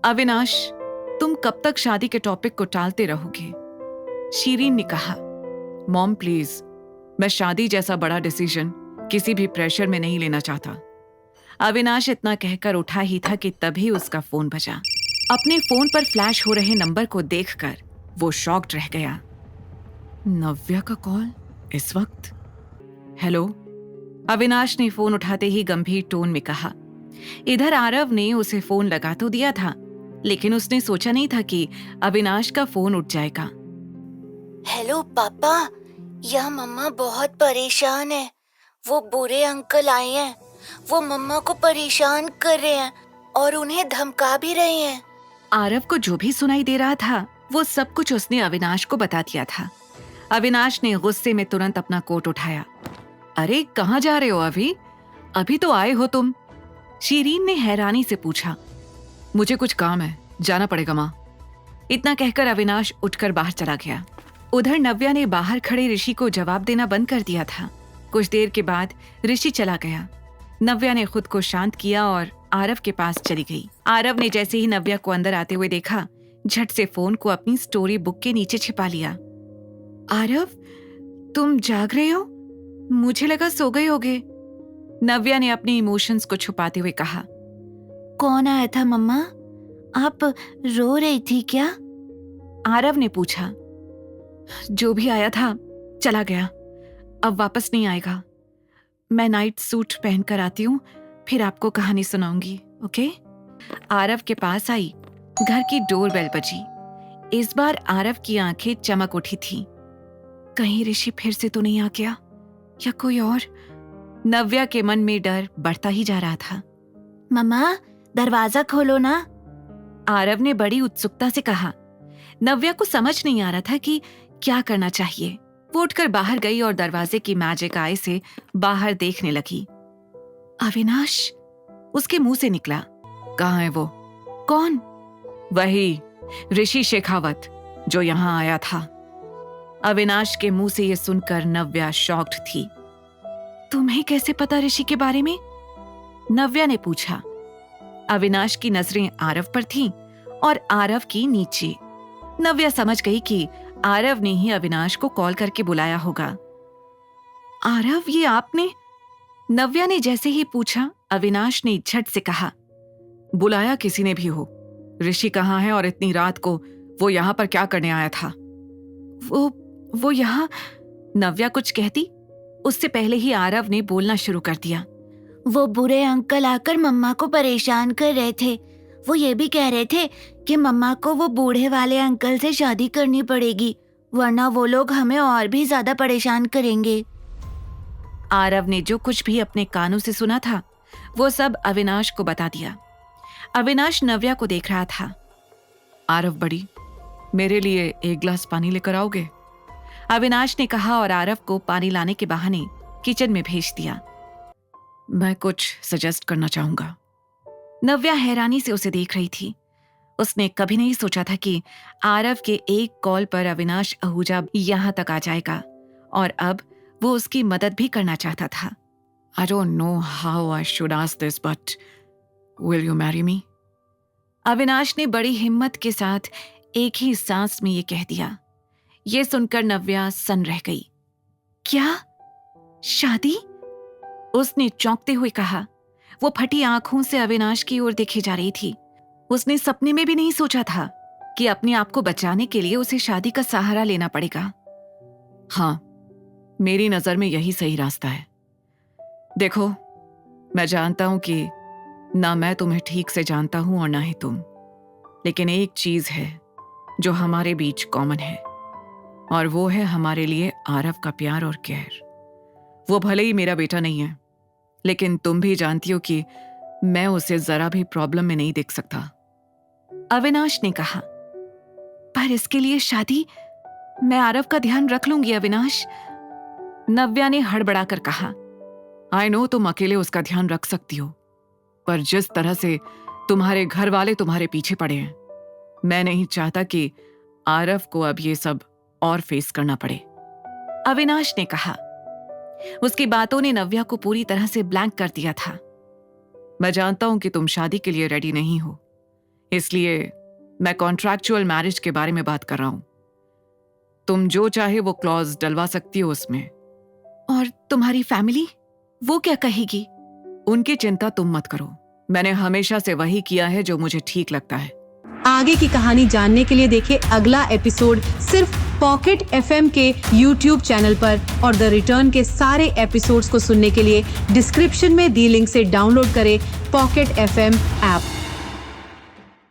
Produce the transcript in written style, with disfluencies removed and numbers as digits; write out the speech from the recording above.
अविनाश, तुम कब तक शादी के टॉपिक को टालते रहोगे? शीरीन ने कहा। मॉम प्लीज, मैं शादी जैसा बड़ा डिसीजन किसी भी प्रेशर में नहीं लेना चाहता। अविनाश इतना कहकर उठा ही था कि तभी उसका फोन बजा। अपने फोन पर फ्लैश हो रहे नंबर को देखकर वो शॉक्ड रह गया। नव्या का कॉल इस वक्त? हेलो, अविनाश ने फोन उठाते ही गंभीर टोन में कहा। इधर आरव ने उसे फोन लगा तो दिया था, लेकिन उसने सोचा नहीं था कि अविनाश का फोन उठ जाएगा। हेलो पापा, यह मम्मा बहुत परेशान है। वो बुरे अंकल आए हैं, वो मम्मा को परेशान कर रहे हैं और उन्हें धमका भी रहे हैं। आरव को जो भी सुनाई दे रहा था वो सब कुछ उसने अविनाश को बता दिया था। अविनाश ने गुस्से में तुरंत अपना कोट उठाया। अरे कहाँ जा रहे हो अभी तो आए हो तुम? शीरीन ने हैरानी से पूछा। मुझे कुछ काम है, जाना पड़ेगा माँ। इतना कहकर अविनाश उठकर बाहर चला गया। उधर नव्या ने बाहर खड़े ऋषि को जवाब देना बंद कर दिया था। कुछ देर के बाद ऋषि चला गया। नव्या ने खुद को शांत किया और आरव के पास चली गई। आरव ने जैसे ही नव्या को अंदर आते हुए देखा, झट से फोन को अपनी स्टोरी बुक के नीचे छिपा लिया। आरव, तुम जाग रहे हो? मुझे लगा सो गए होगे। नव्या ने अपने इमोशंस को छुपाते हुए कहा। कौन आया था मम्मा? आप रो रही थी क्या? आरव ने पूछा। जो भी आया था चला गया, अब वापस नहीं आएगा। मैं नाइट सूट पहनकर आती हूँ, फिर आपको कहानी सुनाऊंगी, ओके? आरव के पास आई। घर की डोरबेल बजी। इस बार आरव की आंखें चमक उठी थी। कहीं ऋषि फिर से तो नहीं आ गया, या कोई और? नव्या के मन में डर बढ़ता ही जा रहा था। मम्मा, दरवाजा खोलो ना। आरव ने बड़ी उत्सुकता से कहा। नव्या को समझ नहीं आ रहा था कि क्या करना चाहिए। वो उठकर बाहर गई और दरवाजे की मैजिक आई से बाहर देखने लगी। अविनाश, उसके मुंह से निकला। कहाँ है वो? कौन? वही ऋषि शेखावत जो यहाँ आया था। अविनाश के मुंह से ये सुनकर नव्या शॉक्ड थी। तुम्हें कैसे पता ऋषि के बारे में? नव्या ने पूछा। अविनाश की नजरें आरव पर थीं और आरव की नीचे। नव्या समझ गई कि आरव ने ही अविनाश को कॉल करके बुलाया होगा। आरव, ये आपने? नव्या ने जैसे ही पूछा, अविनाश ने झट से कहा। बुलाया किसी ने भी हो, ऋषि कहाँ है और इतनी रात को वो यहाँ पर क्या करने आया था? वो यहाँ। नव्या कुछ कहती, उससे पहले ही आरव ने बोलना शुरू कर दिया। वो बुरे अंकल आकर मम्मा को परेशान कर रहे थे। वो ये भी कह रहे थे कि मम्मा को वो बूढ़े वाले अंकल से शादी करनी पड़ेगी, वरना वो लोग हमें और भी ज्यादा परेशान करेंगे। आरव ने जो कुछ भी अपने कानों से सुना था वो सब अविनाश को बता दिया। अविनाश नव्या को देख रहा था। आरव बड़ी, मेरे लिए एक गिलास पानी लेकर आओगे? अविनाश ने कहा और आरव को पानी लाने के बहाने किचन में भेज दिया। मैं कुछ सजेस्ट करना चाहूंगा। नव्या हैरानी से उसे देख रही थी। उसने कभी नहीं सोचा था कि आरव के एक कॉल पर अविनाश आहूजा यहां तक आ जाएगा और अब वो उसकी मदद भी करना चाहता था। I don't know how I should ask this, but will you marry me? Avinash ने बड़ी हिम्मत के साथ एक ही सांस में ये कह दिया। ये सुनकर नव्या सन रह गई। क्या? शादी? उसने चौंकते हुए कहा। वो फटी आंखों से अविनाश की ओर देखे जा रही थी। उसने सपने में भी नहीं सोचा था कि अपने आप को बचाने के लिए उसे शादी का सहारा लेना पड़ेगा। हाँ, मेरी नजर में यही सही रास्ता है। देखो, मैं जानता हूं कि ना मैं तुम्हें ठीक से जानता हूं और ना ही तुम, लेकिन एक चीज है जो हमारे बीच कॉमन है, और वो है हमारे लिए आरव का प्यार और केयर। वो भले ही मेरा बेटा नहीं है, लेकिन तुम भी जानती हो कि मैं उसे जरा भी प्रॉब्लम में नहीं देख सकता। अविनाश ने कहा। पर इसके लिए शादी? मैं आरव का ध्यान रख लूंगी अविनाश। नव्या ने हड़बड़ाकर कहा। आई नो तुम अकेले उसका ध्यान रख सकती हो, पर जिस तरह से तुम्हारे घर वाले तुम्हारे पीछे पड़े हैं, मैं नहीं चाहता कि आरव को अब ये सब और फेस करना पड़े। अविनाश ने कहा। उसकी बातों ने नव्या को पूरी तरह से ब्लैंक कर दिया था। मैं जानता हूं कि तुम शादी के लिए रेडी नहीं हो, इसलिए मैं कॉन्ट्रैक्चुअल मैरिज के बारे में बात कर रहा हूं। तुम जो चाहे वो क्लॉज डलवा सकती हो उसमें। और तुम्हारी फैमिली, वो क्या कहेगी? उनकी चिंता तुम मत करो। मैंने हमेशा से वही किया है जो मुझे ठीक लगता है। आगे की कहानी जानने के लिए देखिए अगला एपिसोड सिर्फ पॉकेट FM के YouTube चैनल पर, और द रिटर्न के सारे एपिसोड्स को सुनने के लिए डिस्क्रिप्शन में दी लिंक से डाउनलोड करें पॉकेट FM ऐप।